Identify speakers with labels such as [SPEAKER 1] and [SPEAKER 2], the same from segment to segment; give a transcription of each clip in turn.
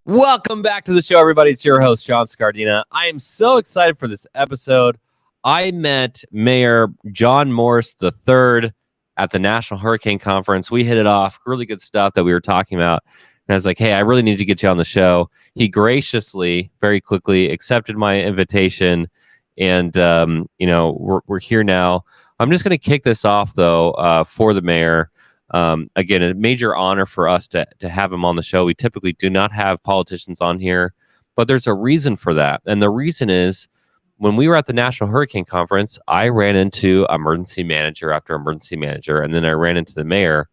[SPEAKER 1] Welcome back to the show, everybody. It's your host, John Scardina. I am so excited for this episode. I met Mayor John Morris III at the National Hurricane Conference. We hit it off. Really good stuff that we were talking about. And I was like, hey, I really need to get you on the show. He graciously, very quickly accepted my invitation. And, we're here now. I'm just going to kick this off, though, for the mayor. Again, a major honor for us to have him on the show. We typically do not have politicians on here, but there's a reason for that. And the reason is when we were at the National Hurricane Conference, I ran into emergency manager after emergency manager, and then I ran into the mayor,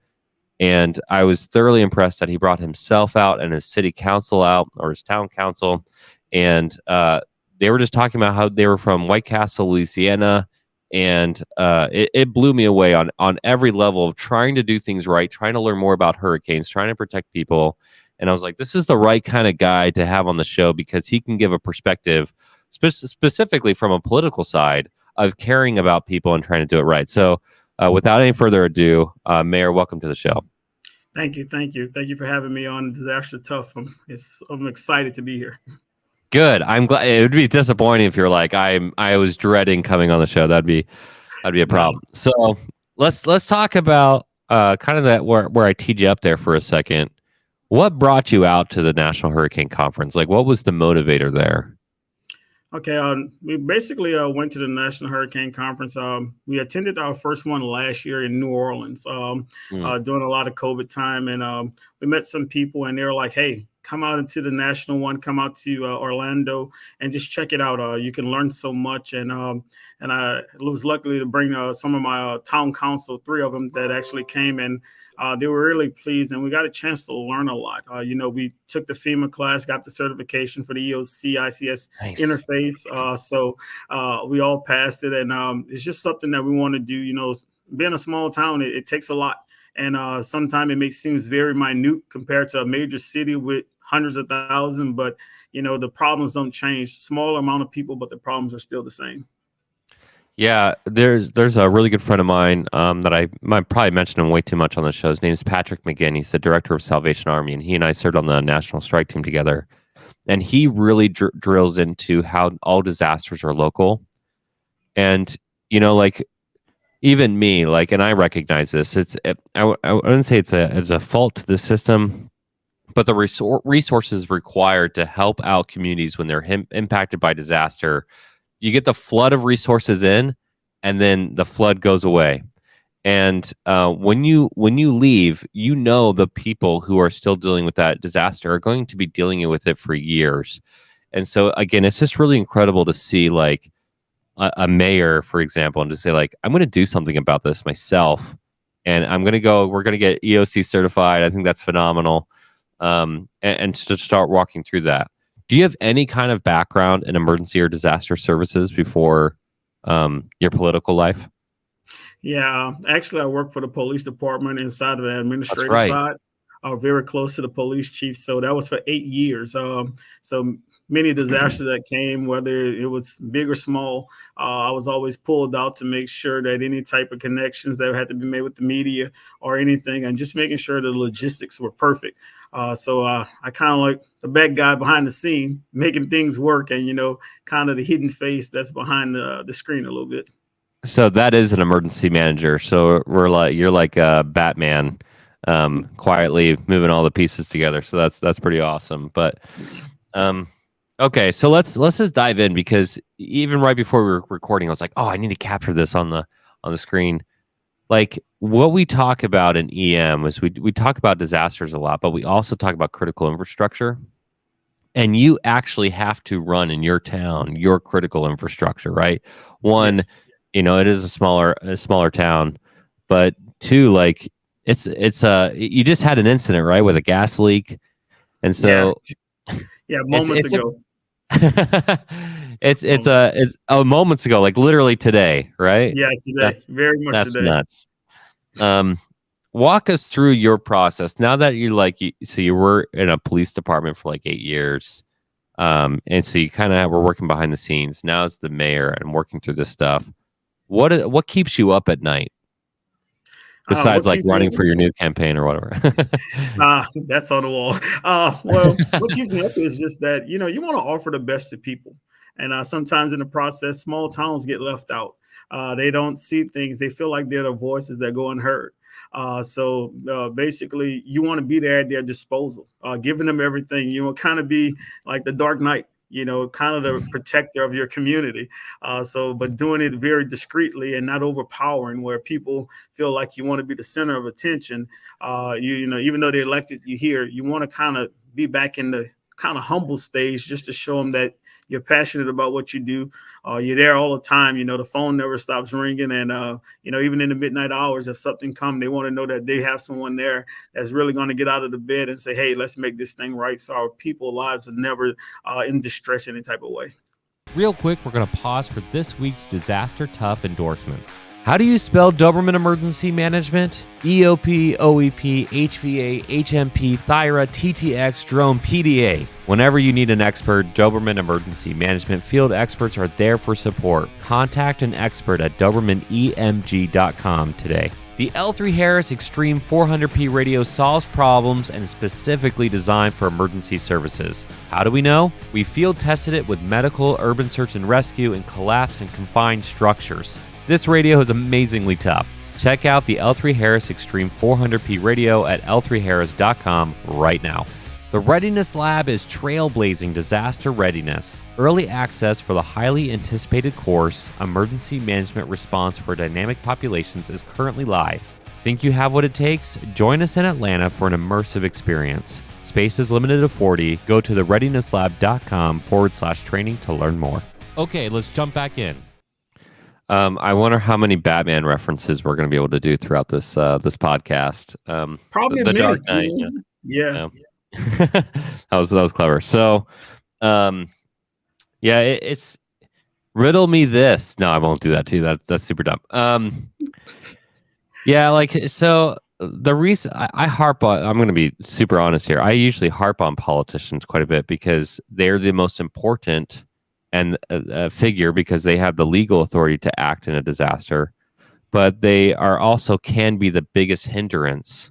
[SPEAKER 1] and I was thoroughly impressed that he brought himself out and his city council out, or his town council, and they were just talking about how they were from White Castle, Louisiana. And it blew me away on every level of trying to do things right, trying to learn more about hurricanes, trying to protect people. And I was like, this is the right kind of guy to have on the show because he can give a perspective specifically from a political side of caring about people and trying to do it right. So without any further ado, Mayor, welcome to the show.
[SPEAKER 2] Thank you. Thank you for having me on Disaster Tough. I'm excited to be here.
[SPEAKER 1] Good. I'm glad. It would be disappointing if you're like I was dreading coming on the show. That'd be a problem. So let's talk about kind of that where I teed you up there for a second. What brought you out to the National Hurricane Conference? Like, what was the motivator there?
[SPEAKER 2] Okay, we basically went to the National Hurricane Conference. We attended our first one last year in New Orleans during a lot of COVID time, and we met some people, and they were like, "Hey, come out into the national one, come out to Orlando and just check it out. You can learn so much." And I was lucky to bring some of my town council, 3 of them that actually came, and they were really pleased. And we got a chance to learn a lot. We took the FEMA class, got the certification for the EOC ICS interface. So we all passed it. And it's just something that we want to do. Being a small town, it takes a lot. And sometimes it seems very minute compared to a major city with hundreds of thousands, but the problems don't change. Smaller amount of people, but the problems are still the same.
[SPEAKER 1] Yeah, there's a really good friend of mine that I might probably mention him way too much on the show. His name is Patrick McGinn. He's the director of Salvation Army, and he and I served on the National Strike Team together. And he really drills into how all disasters are local. And even me, and I recognize this. I wouldn't say it's a fault to the system, but the resources required to help out communities when they're impacted by disaster. You get the flood of resources in, and then the flood goes away. And when you leave, the people who are still dealing with that disaster are going to be dealing with it for years. And so again, it's just really incredible to see a mayor, for example, and to say I'm going to do something about this myself, and we're going to get EOC certified. I think that's phenomenal. And to start walking through that. Do you have any kind of background in emergency or disaster services before your political life?
[SPEAKER 2] Yeah, actually, I work for the police department inside of the administrative side. Very close to the police chief. So that was for 8 years. So many disasters that came, whether it was big or small, I was always pulled out to make sure that any type of connections that had to be made with the media or anything, and just making sure the logistics were perfect. So I kind of like the bad guy behind the scene, making things work, and kind of the hidden face that's behind the screen a little bit.
[SPEAKER 1] So that is an emergency manager. So you're like Batman. Quietly moving all the pieces together. So that's pretty awesome. But okay, so let's just dive in, because even right before we were recording, I was like, oh, I need to capture this on the screen. What we talk about in EM is we talk about disasters a lot, but we also talk about critical infrastructure. And you actually have to run in your town your critical infrastructure, right? One, yes. It is a smaller town, but two, it's you just had an incident, right, with a gas leak, and so
[SPEAKER 2] moments ago.
[SPEAKER 1] It's moments ago, literally today, right?
[SPEAKER 2] Yeah, today. Very much
[SPEAKER 1] that's
[SPEAKER 2] today.
[SPEAKER 1] Nuts. Walk us through your process now that you were in a police department for 8 years, and so you kind of were working behind the scenes. Now as the mayor and working through this stuff, what keeps you up at night? Besides
[SPEAKER 2] What
[SPEAKER 1] like
[SPEAKER 2] keeps me
[SPEAKER 1] running for your new campaign or whatever.
[SPEAKER 2] That's on the wall. Well, what keeps me up is just that, you want to offer the best to people. And sometimes in the process, small towns get left out. They don't see things. They feel like they're the voices that go unheard. So basically, you want to be there at their disposal, giving them everything. You will kind of be like the Dark Knight, kind of the protector of your community. But doing it very discreetly and not overpowering, where people feel like you want to be the center of attention. Even though they elected you here, you want to kind of be back in the kind of humble stage, just to show them that you're passionate about what you do. You're there all the time. The phone never stops ringing. And, even in the midnight hours, if something comes, they want to know that they have someone there that's really going to get out of the bed and say, hey, let's make this thing right. So our people's lives are never in distress any type of way.
[SPEAKER 1] Real quick, we're going to pause for this week's Disaster Tough endorsements. How do you spell Doberman Emergency Management? EOP, OEP, HVA, HMP, Thyra, TTX, Drone, PDA. Whenever you need an expert, Doberman Emergency Management field experts are there for support. Contact an expert at DobermanEMG.com today. The L3 Harris Extreme 400p radio solves problems and is specifically designed for emergency services. How do we know? We field tested it with medical, urban search and rescue, and collapse and confined structures. This radio is amazingly tough. Check out the L3 Harris Extreme 400p radio at L3Harris.com right now. The Readiness Lab is trailblazing disaster readiness. Early access for the highly anticipated course, Emergency Management Response for Dynamic Populations, is currently live. Think you have what it takes? Join us in Atlanta for an immersive experience. Space is limited to 40. Go to thereadinesslab.com/training to learn more. Okay, let's jump back in. I wonder how many Batman references we're going to be able to do throughout this podcast.
[SPEAKER 2] Probably
[SPEAKER 1] the
[SPEAKER 2] a
[SPEAKER 1] Dark
[SPEAKER 2] minute.
[SPEAKER 1] Knight.
[SPEAKER 2] Yeah.
[SPEAKER 1] that was clever. So, it's riddle me this. No, I won't do that too. That's super dumb. So the reason I harp on, I'm going to be super honest here. I usually harp on politicians quite a bit because they're the most important and figure, because they have the legal authority to act in a disaster, but they are also can be the biggest hindrance.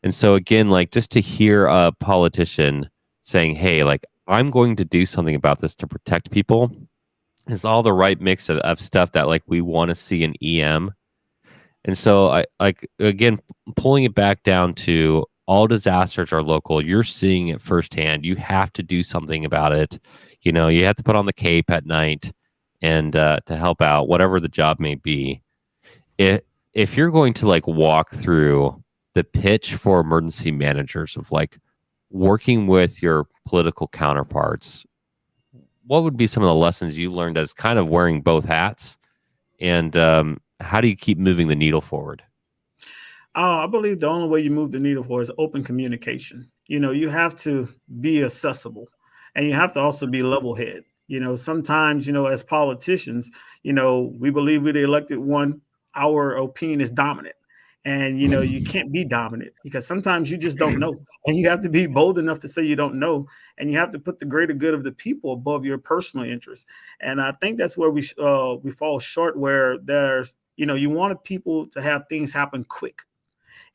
[SPEAKER 1] And so again, like, just to hear a politician saying, hey, like, I'm going to do something about this to protect people, is all the right mix of stuff that like we want to see in EM. And so I like, again, pulling it back down to all disasters are local. You're seeing it firsthand. You have to do something about it. You have to put on the cape at night and to help out, whatever the job may be. If you're going to like walk through the pitch for emergency managers of like working with your political counterparts, what would be some of the lessons you learned as kind of wearing both hats? And how do you keep moving the needle forward?
[SPEAKER 2] I believe the only way you move the needle forward is open communication. You have to be accessible, and you have to also be level head. Sometimes, as politicians, we believe we're the elected one. Our opinion is dominant. And, you can't be dominant, because sometimes you just don't know. And you have to be bold enough to say you don't know. And you have to put the greater good of the people above your personal interests. And I think that's where we fall short, where there's, you want people to have things happen quick.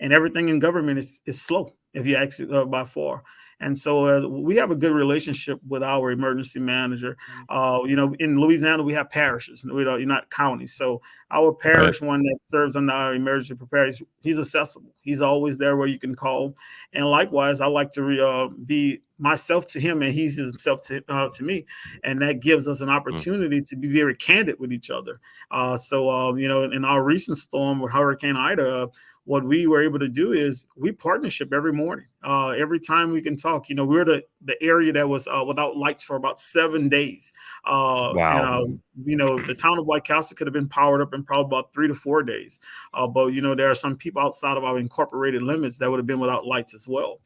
[SPEAKER 2] And everything in government is slow, if you ask by far. And so we have a good relationship with our emergency manager. In Louisiana, we have parishes, not counties. So our parish one that serves under our emergency preparedness, he's accessible. He's always there where you can call. And likewise, I like to be myself to him, and he's himself to me. And that gives us an opportunity to be very candid with each other. In our recent storm with Hurricane Ida, what we were able to do is we partnership every morning. Every time we can talk, we're the area that was without lights for about 7 days.
[SPEAKER 1] Wow.
[SPEAKER 2] And, the town of White Castle could have been powered up in probably about 3 to 4 days. But there are some people outside of our incorporated limits that would have been without lights as well.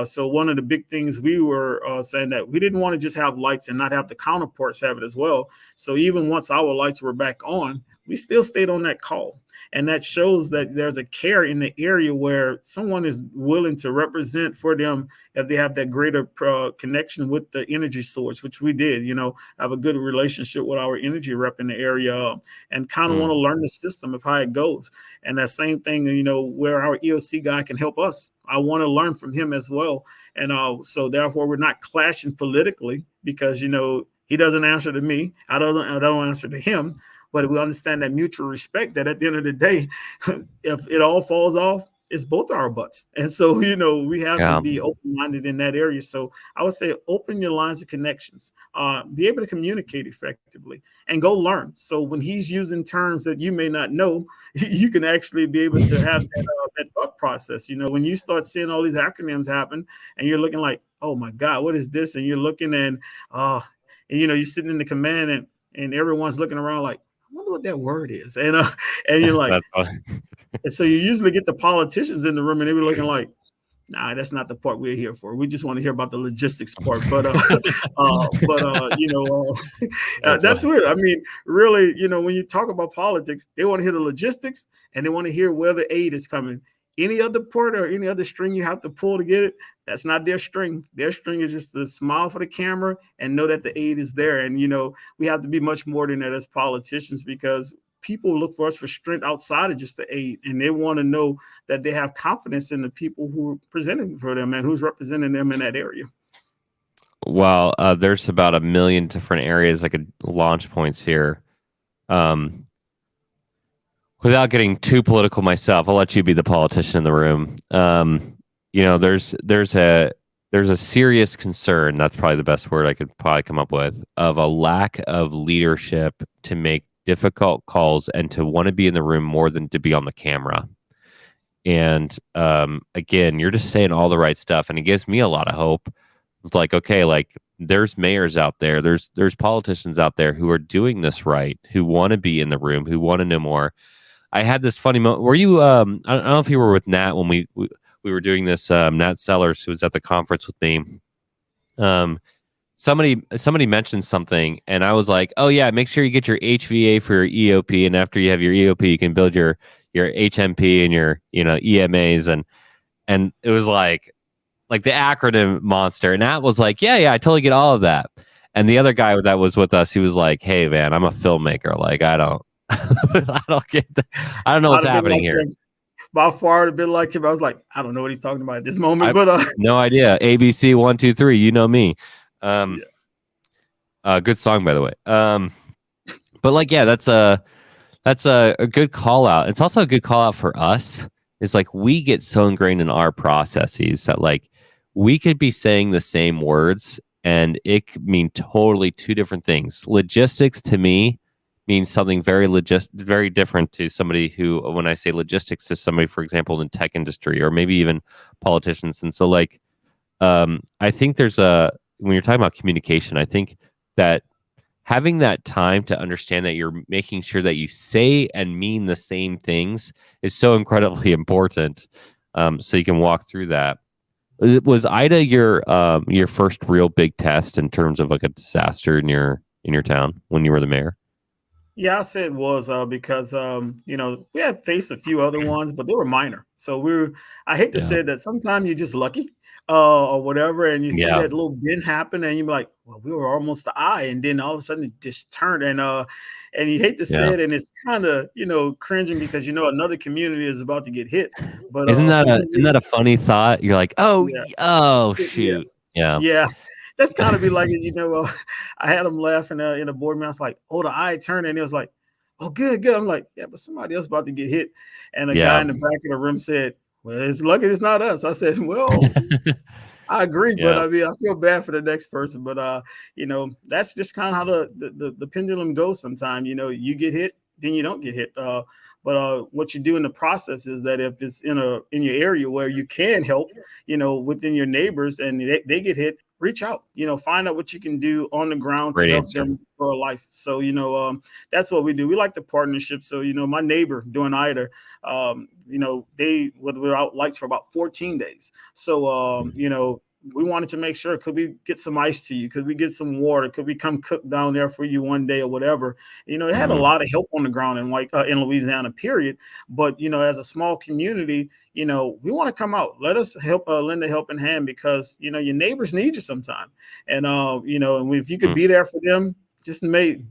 [SPEAKER 2] So one of the big things we were saying that we didn't want to just have lights and not have the counterparts have it as well. So even once our lights were back on, we still stayed on that call. And that shows that there's a care in the area where someone is willing to represent for them if they have that greater connection with the energy source, which we did, have a good relationship with our energy rep in the area, and kind of want to learn the system of how it goes. And that same thing, where our EOC guy can help us. I want to learn from him as well. And so therefore we're not clashing politically because, he doesn't answer to me. I don't answer to him. But we understand that mutual respect, that at the end of the day, if it all falls off, it's both our butts. And so, we have to be open-minded in that area. So I would say open your lines of connections, be able to communicate effectively, and go learn. So when he's using terms that you may not know, you can actually be able to have that thought process. When you start seeing all these acronyms happen and you're looking like, oh my God, what is this? And you're looking and you're sitting in the command and everyone's looking around like, I wonder what that word is. And you're like, and so you usually get the politicians in the room and they were looking like, nah, that's not the part we're here for. We just want to hear about the logistics part. But that's weird. I mean, really, when you talk about politics, they want to hear the logistics and they want to hear where the aid is coming. Any other part or any other string you have to pull to get it, that's not their string. Their string is just to smile for the camera and know that the aid is there. And, we have to be much more than that as politicians, because people look for us for strength outside of just the aid. And they want to know that they have confidence in the people who are presenting for them and who's representing them in that area.
[SPEAKER 1] Well, there's about 1 million different areas, like launch points here. Without getting too political myself, I'll let you be the politician in the room. There's a serious concern, that's probably the best word I could probably come up with, of a lack of leadership to make difficult calls and to want to be in the room more than to be on the camera. And again, you're just saying all the right stuff, and it gives me a lot of hope. It's like, okay, like there's mayors out there, there's politicians out there who are doing this right, who want to be in the room, who want to know more. I had this funny moment. Were you? I don't know if you were with Nat when we were doing this. Nat Sellers, who was at the conference with me. Somebody mentioned something, and I was like, "Oh yeah, make sure you get your HVA for your EOP, and after you have your EOP, you can build your HMP and your EMAs." And it was like the acronym monster. And Nat was like, "Yeah, I totally get all of that." And the other guy that was with us, he was like, "Hey man, I'm a filmmaker. Like I don't." I don't get I don't know what's happening here.
[SPEAKER 2] By far, it'd been like him. I was like, I don't know what he's talking about at this moment, but
[SPEAKER 1] no idea. ABC 1, 2, 3. You know me. Good song, by the way. But like, yeah, that's a good call out. It's also a good call out for us. It's like we get so ingrained in our processes that like we could be saying the same words and it could mean totally two different things. Logistics to me means something very different to somebody who, when I say logistics, to somebody, for example, in tech industry or maybe even politicians. And so like, I think when you're talking about communication, I think that having that time to understand that you're making sure that you say and mean the same things is so incredibly important. So you can walk through that. Was Ida your first real big test in terms of like a disaster in your town when you were the mayor?
[SPEAKER 2] Yeah, I said it was because we had faced a few other ones, but they were minor. So I hate to say that sometimes you're just lucky or whatever, and you see that little bend happen, and you're like, well, we were almost the eye, and then all of a sudden it just turned, and you hate to say it, and it's kind of cringing because another community is about to get hit. But
[SPEAKER 1] isn't that a funny thought? You're like, oh shoot, yeah.
[SPEAKER 2] That's kind of be like, I had him laughing in a board meeting. I was like, oh, the eye turned, and he was like, oh, good. I'm like, yeah, but somebody else about to get hit. And a guy in the back of the room said, well, it's lucky it's not us. I said, well, I agree, but I mean, I feel bad for the next person. But that's just kind of how the pendulum goes sometimes. You get hit, then you don't get hit. But what you do in the process is that if it's in your area where you can help, within your neighbors, and they get hit, reach out, find out what you can do on the ground to help them for a life. So, that's what we do. We like the partnership. So, my neighbor doing Ida, they were out lights for about 14 days. So, we wanted to make sure, could we get some ice to you? Could we get some water? Could we come cook down there for you one day or whatever? It had a lot of help on the ground in Louisiana, period. But, as a small community, we want to come out. Let us help, lend a helping hand, because, your neighbors need you sometime. And, and if you could be there for them, just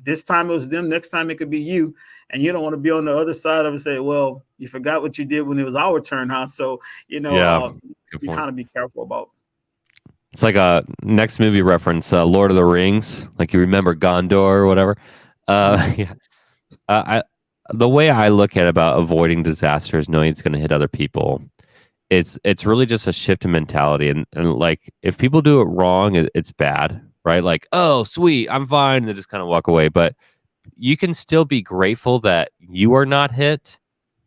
[SPEAKER 2] this time it was them, next time it could be you. And you don't want to be on the other side of it and say, well, you forgot what you did when it was our turn, huh? So, you kind of be careful about.
[SPEAKER 1] It's like a next movie reference, Lord of the Rings, like you remember Gondor or whatever. Yeah. The way I look at about avoiding disasters, knowing it's going to hit other people, it's really just a shift in mentality. And like, if people do it wrong, it's bad, right? Like, oh, sweet, I'm fine, and they just kind of walk away. But you can still be grateful that you are not hit,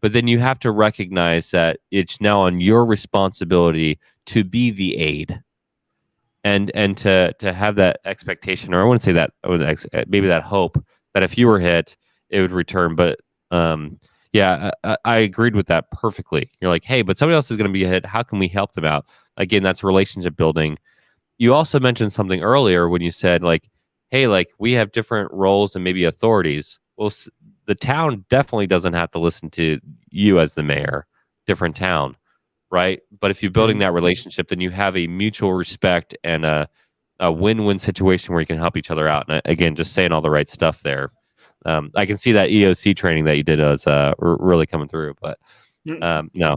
[SPEAKER 1] but then you have to recognize that it's now on your responsibility to be the aid. And to have that expectation, or I wouldn't say that, maybe that hope that if you were hit, it would return. But yeah, I agreed with that perfectly. You're like, hey, but somebody else is going to be hit. How can we help them out? Again, that's relationship building. You also mentioned something earlier when you said, like, hey, like, we have different roles and maybe authorities. Well, the town definitely doesn't have to listen to you as the mayor. Different town. Right. But if you're building that relationship, then you have a mutual respect and a win-win situation where you can help each other out. And again, just saying all the right stuff there. I can see that EOC training that you did as really coming through, but no.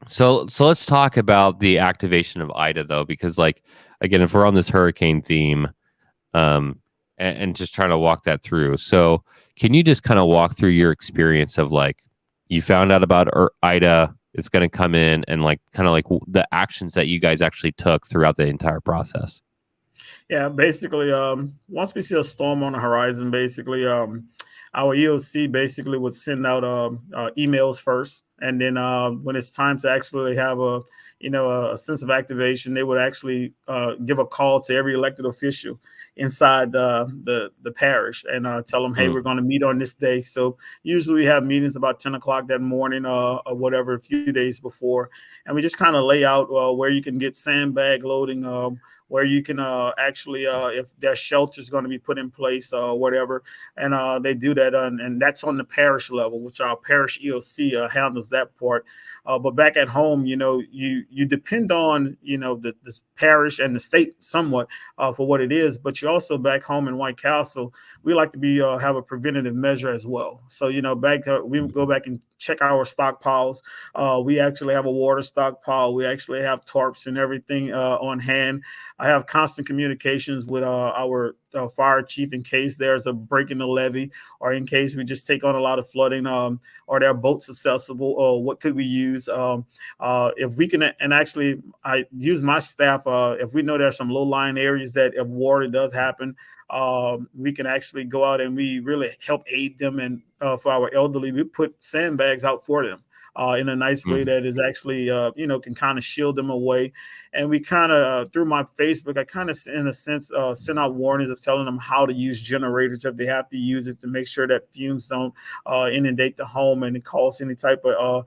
[SPEAKER 1] So let's talk about the activation of Ida, though, because, like, again, if we're on this hurricane theme, and just trying to walk that through. So can you just kind of walk through your experience of, like, you found out about Ida, it's going to come in, and like kind of like the actions that you guys actually took throughout the entire process?
[SPEAKER 2] Yeah, basically, once we see a storm on the horizon, basically, our EOC basically would send out emails first, and then when it's time to actually have a sense of activation, they would actually give a call to every elected official inside the parish and tell them, hey, we're going to meet on this day. So usually we have meetings about 10 o'clock that morning or whatever, a few days before, and we just kind of lay out where you can get sandbag loading, where you can actually, if their shelter is going to be put in place or whatever, and they do that, and that's on the parish level, which our parish EOC handles that part. But back at home, you depend on the parish and the state somewhat for what it is, but you also, back home in White Castle, we like to be have a preventative measure as well. So we go back and check our stockpiles. We actually have a water stockpile. We actually have tarps and everything on hand. I have constant communications with our fire chief in case there's a break in the levee, or in case we just take on a lot of flooding, or there are boats accessible, or what could we use? If we can, and actually I use my staff, if we know there's some low-lying areas that if water does happen, we can actually go out and we really help aid them. And for our elderly, we put sandbags out for them in a nice way that is actually, can kind of shield them away. And we kind of, through my Facebook, I kind of, in a sense, send out warnings of telling them how to use generators if they have to use it, to make sure that fumes don't inundate the home and it cause any type of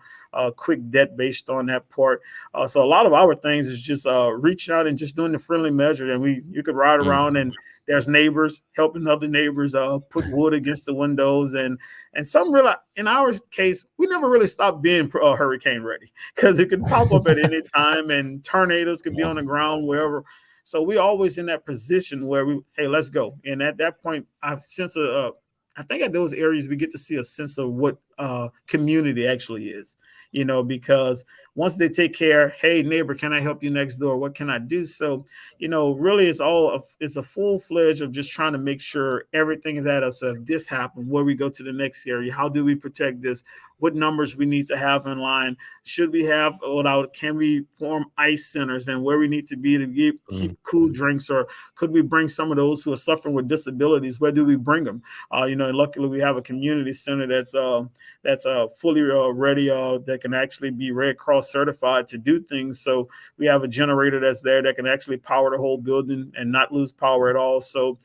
[SPEAKER 2] quick debt based on that part. So a lot of our things is just reaching out and just doing the friendly measure. And you could ride around and there's neighbors helping other neighbors put wood against the windows, and some really, in our case, we never really stopped being hurricane ready, because it could pop up at any time, and tornadoes could be on the ground wherever. So we always in that position where hey, let's go. And at that point, I think at those areas we get to see a sense of what community actually is, because once they take care, hey, neighbor, can I help you next door? What can I do? So, really it's a full-fledged of just trying to make sure everything is at us. So if this happened, where we go to the next area, how do we protect this? What numbers we need to have in line? Should we have, can we form ice centers, and where we need to be to keep cool drinks, or could we bring some of those who are suffering with disabilities? Where do we bring them? And luckily we have a community center that's fully ready, that can actually be Red Cross certified to do things. So we have a generator that's there that can actually power the whole building and not lose power at all. So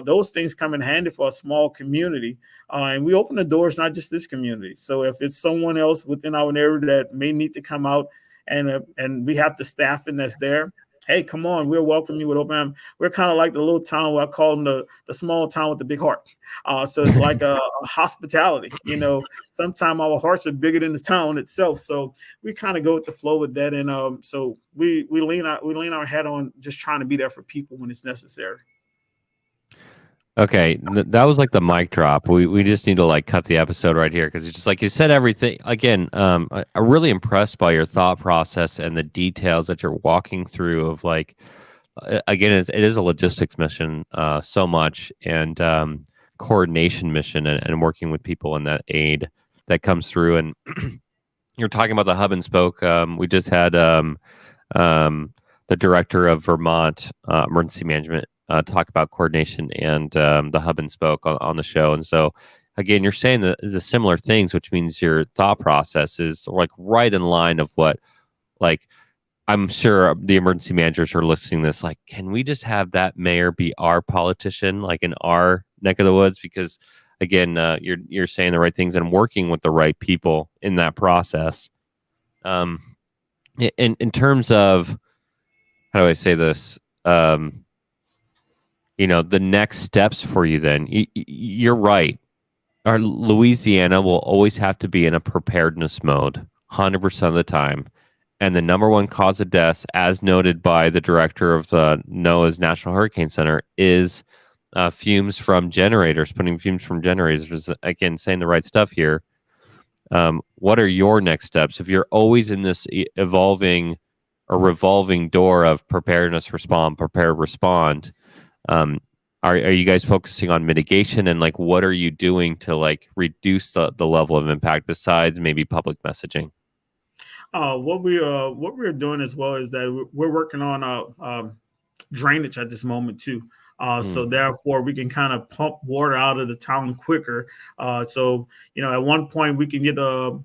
[SPEAKER 2] those things come in handy for a small community. And we open the doors, not just this community. So if it's someone else within our area that may need to come out, and we have the staffing that's there. Hey, come on, we'll welcome you with open arms. We're kind of like the little town where I call them the small town with the big heart. So it's like a hospitality. Sometimes our hearts are bigger than the town itself. So we kind of go with the flow with that, and so we lean our head on just trying to be there for people when it's necessary.
[SPEAKER 1] Okay, that was like the mic drop. We just need to like cut the episode right here because it's just like you said everything. Again, I'm really impressed by your thought process and the details that you're walking through of like, again, it is a logistics mission so much and coordination mission and working with people in that aid that comes through. And you're talking about the hub and spoke. We just had the director of Vermont Emergency Management talk about coordination and the hub and spoke on the show. And so, again, you're saying the similar things, which means your thought process is like right in line of what, like, I'm sure the emergency managers are listening to this, like, can we just have that mayor be our politician, like in our neck of the woods? Because, again, you're saying the right things and working with the right people in that process. In terms of, how do I say this? The next steps for you then, you're right. Our Louisiana will always have to be in a preparedness mode 100% of the time. And the number one cause of death, as noted by the director of NOAA's National Hurricane Center, is fumes from generators, putting fumes from generators. Again, saying the right stuff here. What are your next steps? If you're always in this evolving or revolving door of preparedness, respond, prepare, respond, are you guys focusing on mitigation, and like what are you doing to like reduce the level of impact besides maybe public messaging?
[SPEAKER 2] What we're doing as well is that we're working on drainage at this moment too. So therefore we can kind of pump water out of the town quicker. So at one point we can get a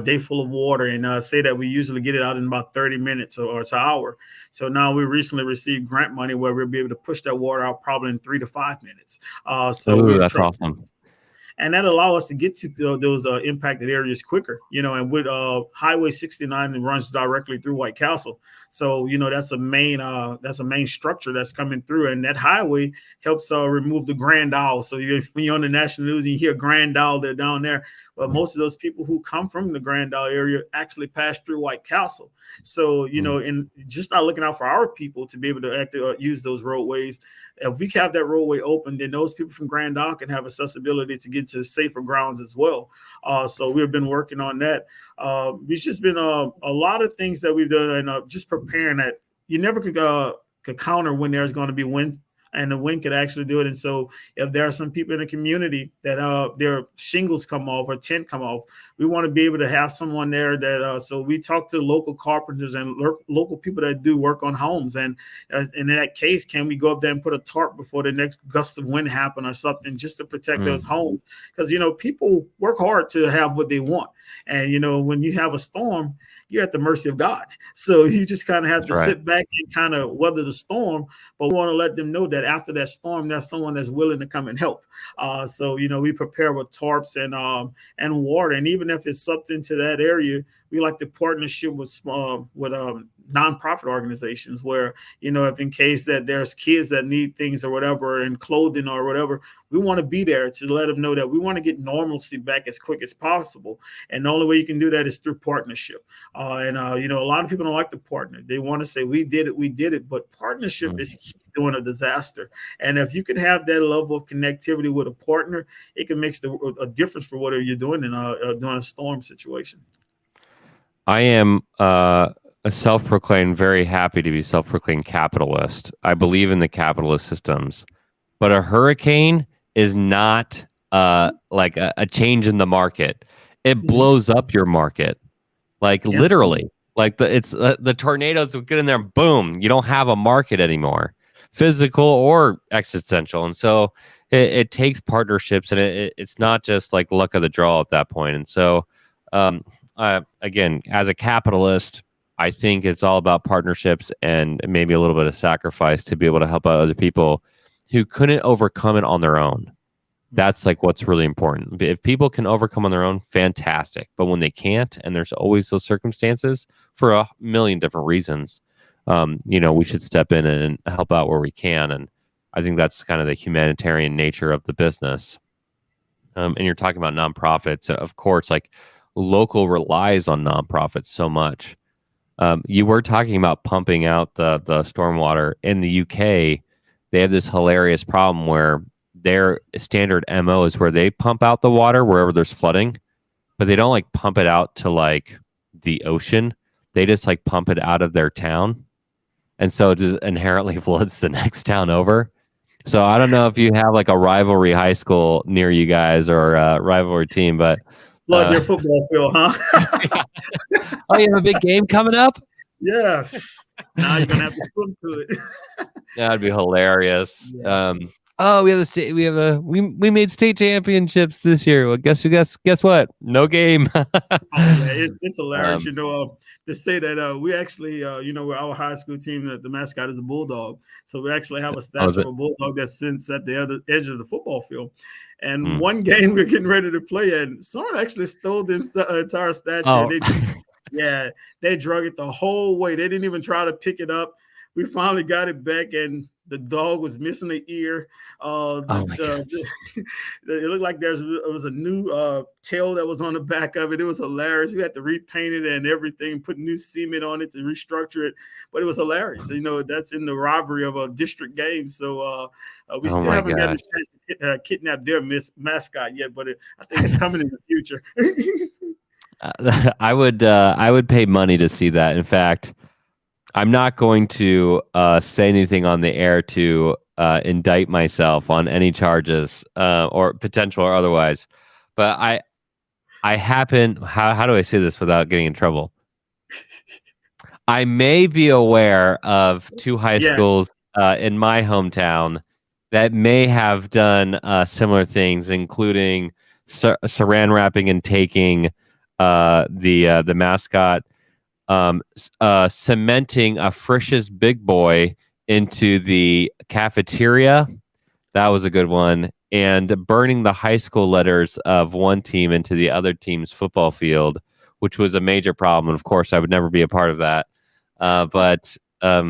[SPEAKER 2] day full of water and say that we usually get it out in about 30 minutes or it's an hour. So now we recently received grant money where we'll be able to push that water out probably in 3 to 5 minutes.
[SPEAKER 1] That's awesome.
[SPEAKER 2] And that allow us to get to those impacted areas quicker, and with Highway 69, it runs directly through White Castle. So, that's a main structure that's coming through. And that highway helps remove the Grand Isle. So when you're on the national news and you hear Grand Isle, they're down there. But most of those people who come from the Grand Isle area actually pass through White Castle. So, and just not looking out for our people to be able to use those roadways. If we have that roadway open, then those people from Grand Isle can have accessibility to get to safer grounds as well. So we've been working on that. It's just been a lot of things that we've done, and just preparing that you never could counter when there's going to be wind. And the wind could actually do it. And so if there are some people in the community that their shingles come off or tent come off, we want to be able to have someone there that so we talk to local carpenters and local people that do work on homes. And in that case, can we go up there and put a tarp before the next gust of wind happen or something just to protect those homes? Because, people work hard to have what they want. And, when you have a storm, you're at the mercy of God. So you just kind of have to sit back and kind of weather the storm. But we want to let them know that after that storm, there's someone that's willing to come and help. So, we prepare with tarps and water. And even if it's something to that area, we like the partnership with nonprofit organizations where, if in case that there's kids that need things or whatever and clothing or whatever, we want to be there to let them know that we want to get normalcy back as quick as possible. And the only way you can do that is through partnership. A lot of people don't like to partner. They want to say, we did it. But partnership is key during a disaster. And if you can have that level of connectivity with a partner, it can make a difference for whatever you're doing during a storm situation.
[SPEAKER 1] I am a self-proclaimed, very happy to be self-proclaimed capitalist. I believe in the capitalist systems, but a hurricane is not like a change in the market. It blows up your market, like literally. Like the tornadoes would get in there, boom, you don't have a market anymore, physical or existential. And so it takes partnerships, and it's not just like luck of the draw at that point. And so again, as a capitalist, I think it's all about partnerships and maybe a little bit of sacrifice to be able to help out other people who couldn't overcome it on their own. That's like what's really important. If people can overcome on their own, fantastic. But when they can't, and there's always those circumstances for a million different reasons, we should step in and help out where we can. And I think that's kind of the humanitarian nature of the business. And you're talking about nonprofits, of course, like local relies on nonprofits so much. You were talking about pumping out the stormwater in the UK. They have this hilarious problem where their standard MO is where they pump out the water wherever there's flooding, but they don't like pump it out to like the ocean. They just like pump it out of their town. And so it just inherently floods the next town over. So I don't know if you have like a rivalry high school near you guys or a rivalry team, but
[SPEAKER 2] flood your football field, huh?
[SPEAKER 1] Oh, you have a big game coming up?
[SPEAKER 2] Yes. Now you're gonna have to swim to it.
[SPEAKER 1] That'd be hilarious.
[SPEAKER 2] Yeah.
[SPEAKER 1] We made state championships this year. Well, guess what? No game.
[SPEAKER 2] It's hilarious. To say that we actually, our high school team, the mascot is a bulldog. So we actually have a statue of a bulldog that sits at the other edge of the football field. And one game we're getting ready to play, and someone actually stole this entire statue.
[SPEAKER 1] Oh.
[SPEAKER 2] They drug it the whole way. They didn't even try to pick it up. We finally got it back, and the dog was missing an ear. It looked like there was a new tail that was on the back of it. It was hilarious. We had to repaint it and everything, put new cement on it to restructure it. But it was hilarious. That's in the rivalry of a district game. So we still haven't gotten a chance to kidnap their mascot yet, but I think it's coming in the future.
[SPEAKER 1] I would pay money to see that. In fact, I'm not going to say anything on the air to indict myself on any charges or potential or otherwise. But I happen, how do I say this without getting in trouble? I may be aware of two high schools in my hometown that may have done similar things, including saran wrapping and taking the mascot, cementing a Frisch's Big Boy into the cafeteria. That was a good one. And burning the high school letters of one team into the other team's football field, which was a major problem. And of course, I would never be a part of that. But that's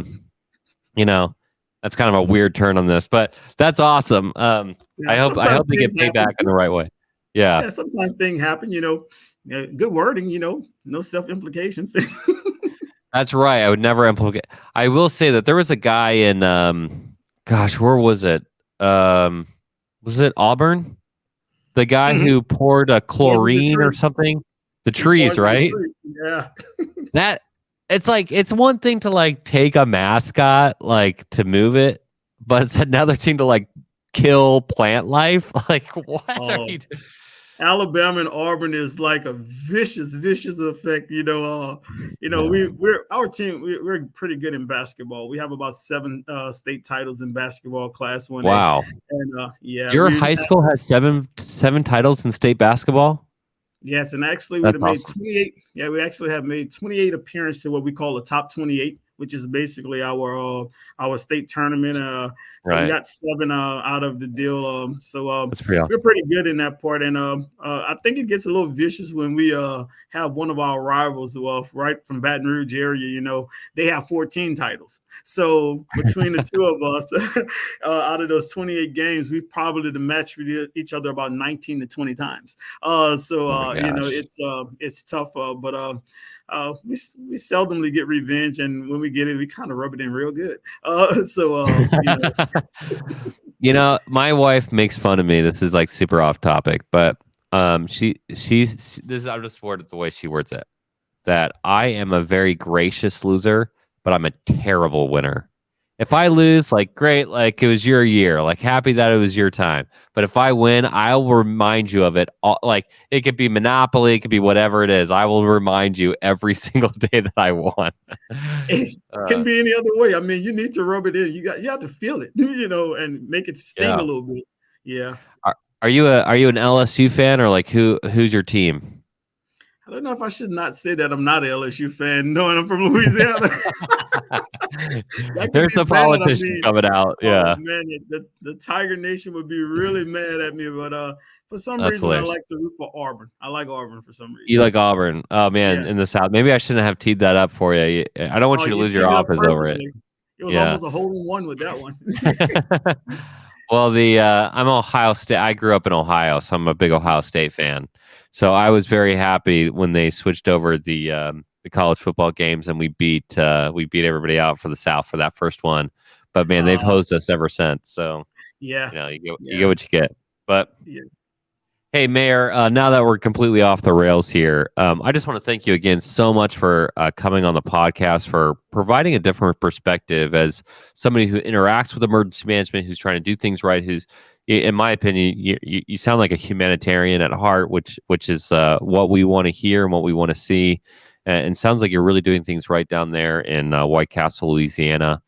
[SPEAKER 1] kind of a weird turn on this, but that's awesome. I hope they get paid back in the right way. Yeah.
[SPEAKER 2] Sometimes things happen, good wording, no self-implications.
[SPEAKER 1] That's right. I would never implicate. I will say that there was a guy in, where was it? Was it Auburn? The guy who poured a chlorine or something? The trees, right?
[SPEAKER 2] Yeah.
[SPEAKER 1] It's one thing to like take a mascot, like to move it, but it's another thing to like kill plant life. Like, what are you doing?
[SPEAKER 2] Alabama and Auburn is like a vicious effect. Our team, we're pretty good in basketball. We have about 7 state titles in basketball, Class 1A.
[SPEAKER 1] Wow.
[SPEAKER 2] And
[SPEAKER 1] your high school has seven titles in state basketball?
[SPEAKER 2] Yes, and actually we made 28. Yeah, we actually have made 28 appearances to what we call the top 28, which is basically our state tournament. So we got 7 out of the deal. That's pretty awesome. We're pretty good in that part. And I think it gets a little vicious when we have one of our rivals, right from Baton Rouge area. They have 14 titles. So between the two of us, out of those 28 games, we probably matched each other about 19 to 20 times. It's tough, but we seldomly get revenge, and when we get it, we kind of rub it in real good.
[SPEAKER 1] My wife makes fun of me. This is like super off topic, but she's I'll just word it the way she words it, that I am a very gracious loser, but I'm a terrible winner. If I lose, like, great, like it was your year, like happy that it was your time. But if I win, I'll remind you of it. Like it could be Monopoly, it could be whatever it is. I will remind you every single day that I won.
[SPEAKER 2] It can be any other way. I mean, you need to rub it in. You have to feel it, and make it sting a little bit. Yeah.
[SPEAKER 1] Are you an LSU fan, or like who's your team?
[SPEAKER 2] I don't know if I should not say that I'm not an LSU fan, knowing I'm from Louisiana. That could
[SPEAKER 1] There's
[SPEAKER 2] be
[SPEAKER 1] the
[SPEAKER 2] bad. I
[SPEAKER 1] politician
[SPEAKER 2] mean,
[SPEAKER 1] coming out.
[SPEAKER 2] oh
[SPEAKER 1] Yeah,
[SPEAKER 2] man, the Tiger Nation would be really mad at me. But for some
[SPEAKER 1] that's
[SPEAKER 2] reason, I
[SPEAKER 1] hilarious.
[SPEAKER 2] like to root for Auburn. I like Auburn for some
[SPEAKER 1] You
[SPEAKER 2] reason.
[SPEAKER 1] like Auburn? Oh man,
[SPEAKER 2] Yeah.
[SPEAKER 1] in the South. Maybe I shouldn't have teed that up for you. I don't want
[SPEAKER 2] Oh,
[SPEAKER 1] you to
[SPEAKER 2] you
[SPEAKER 1] lose your
[SPEAKER 2] teed it up
[SPEAKER 1] office over it.
[SPEAKER 2] perfectly. It was
[SPEAKER 1] Yeah.
[SPEAKER 2] almost a hole in one with that one.
[SPEAKER 1] Well, I'm Ohio State. I grew up in Ohio, so I'm a big Ohio State fan. So I was very happy when they switched over the college football games and we beat everybody out for the South for that first one. But man, they've hosed us ever since. So
[SPEAKER 2] Yeah.
[SPEAKER 1] you get what you get. But
[SPEAKER 2] Yeah.
[SPEAKER 1] hey, Mayor, now that we're completely off the rails here, I just want to thank you again so much for coming on the podcast, for providing a different perspective as somebody who interacts with emergency management, who's trying to do things right, who's, in my opinion, you sound like a humanitarian at heart, which is what we want to hear and what we want to see. And sounds like you're really doing things right down there in White Castle, Louisiana.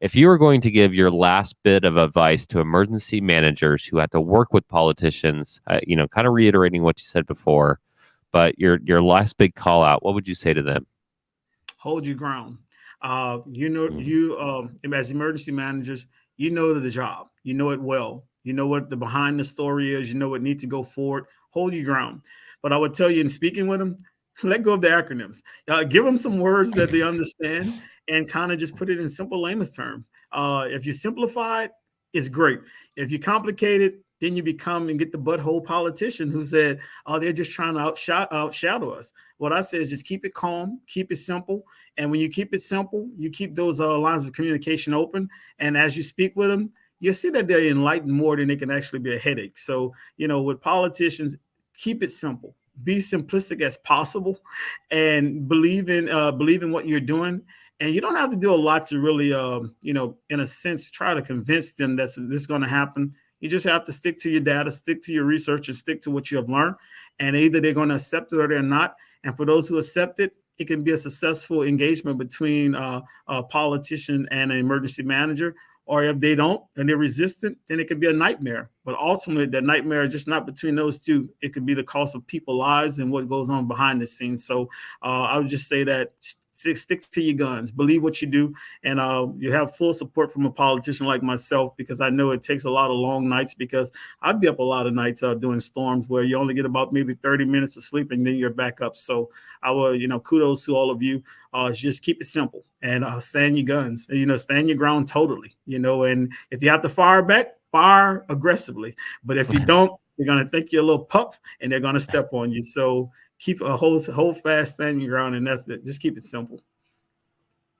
[SPEAKER 1] If you were going to give your last bit of advice to emergency managers who have to work with politicians, kind of reiterating what you said before, but your last big call out, what would you say to them?
[SPEAKER 2] Hold your ground.
[SPEAKER 1] Mm.
[SPEAKER 2] As emergency managers, you know the job. You know it well. You know what the behind the story is. You know what needs to go forward. Hold your ground. But I would tell you in speaking with them, let go of the acronyms. Give them some words that they understand and kind of just put it in simple layman's terms. If you simplify it, it's great. If you complicate it, then you become and get the butthole politician who said, "Oh, they're just trying to outshadow us." What I say is just keep it calm, keep it simple, and when you keep it simple, you keep those lines of communication open. And as you speak with them, you'll see that they're enlightened more than they can actually be a headache. So, with politicians, keep it simple, be simplistic as possible, and believe in what you're doing. And you don't have to do a lot to really, in a sense, try to convince them that this is going to happen. You just have to stick to your data, stick to your research, and stick to what you have learned. And either they're going to accept it or they're not. And for those who accept it, it can be a successful engagement between a politician and an emergency manager. Or if they don't and they're resistant, then it could be a nightmare. But ultimately, that nightmare is just not between those two. It could be the cost of people's lives and what goes on behind the scenes. So I would just say that stick to your guns, believe what you do, and you have full support from a politician like myself, because I know it takes a lot of long nights, because I'd be up a lot of nights doing storms where you only get about maybe 30 minutes of sleep and then you're back up. So I will, kudos to all of you. Just keep it simple and stand your guns, stand your ground totally, and if you have to fire back, fire aggressively. But if you don't, they're going to think you're a little pup and they're going to step on you. So keep a hold fast, stand your ground, and that's it. Just keep it simple.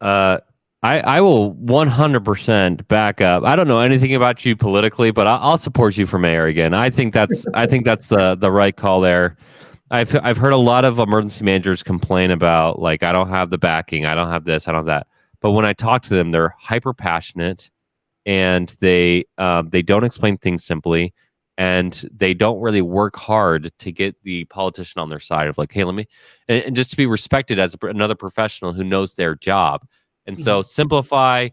[SPEAKER 1] I will 100% back up. I don't know anything about you politically, but I'll support you for mayor again. I think that's the right call there. I've heard a lot of emergency managers complain about, like, I don't have the backing, I don't have this, I don't have that. But when I talk to them, they're hyper passionate, and they don't explain things simply, and they don't really work hard to get the politician on their side of, like, hey, let me, and just to be respected as another professional who knows their job. And so simplify,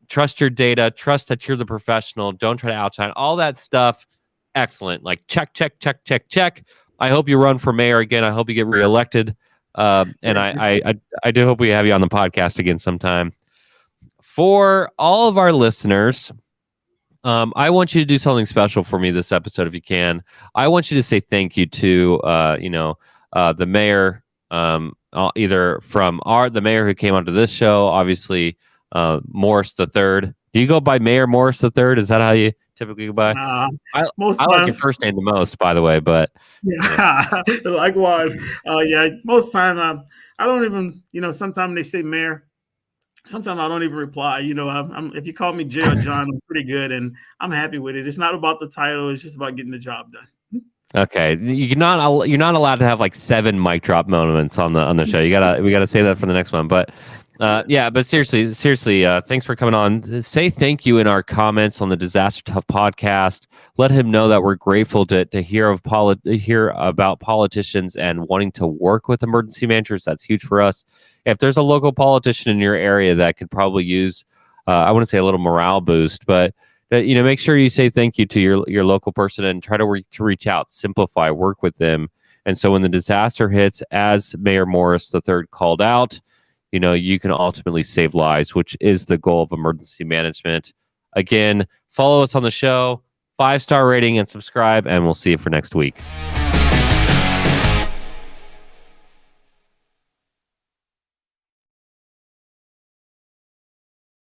[SPEAKER 1] trust your data, trust that you're the professional, don't try to outshine all that stuff. Excellent. Like, check, check, check, check, check. I hope you run for mayor again. I hope you get reelected. And I do hope we have you on the podcast again sometime. For all of our listeners, I want you to do something special for me this episode, if you can. I want you to say thank you to, the mayor, either from the mayor who came onto this show, obviously, Morris the Third. Do you go by Mayor Morris the Third? Is that how you typically go by? I like your first name the most, by the way, but
[SPEAKER 2] yeah, likewise. Most time I don't even, sometimes they say mayor. Sometimes I don't even reply. If you call me Jay or John, I'm pretty good, and I'm happy with it. It's not about the title; it's just about getting the job done.
[SPEAKER 1] Okay, you're not allowed to have like 7 mic drop moments on the show. We gotta say that for the next one. But but seriously, thanks for coming on. Say thank you in our comments on the Disaster Tough podcast. Let him know that we're grateful to hear about politicians and wanting to work with emergency managers. That's huge for us. If there's a local politician in your area that could probably use, I wouldn't say a little morale boost, but make sure you say thank you to your local person and try to reach out, simplify, work with them. And so when the disaster hits, as Mayor Morris III called out, you can ultimately save lives, which is the goal of emergency management. Again, follow us on the show, 5-star rating and subscribe, and we'll see you for next week.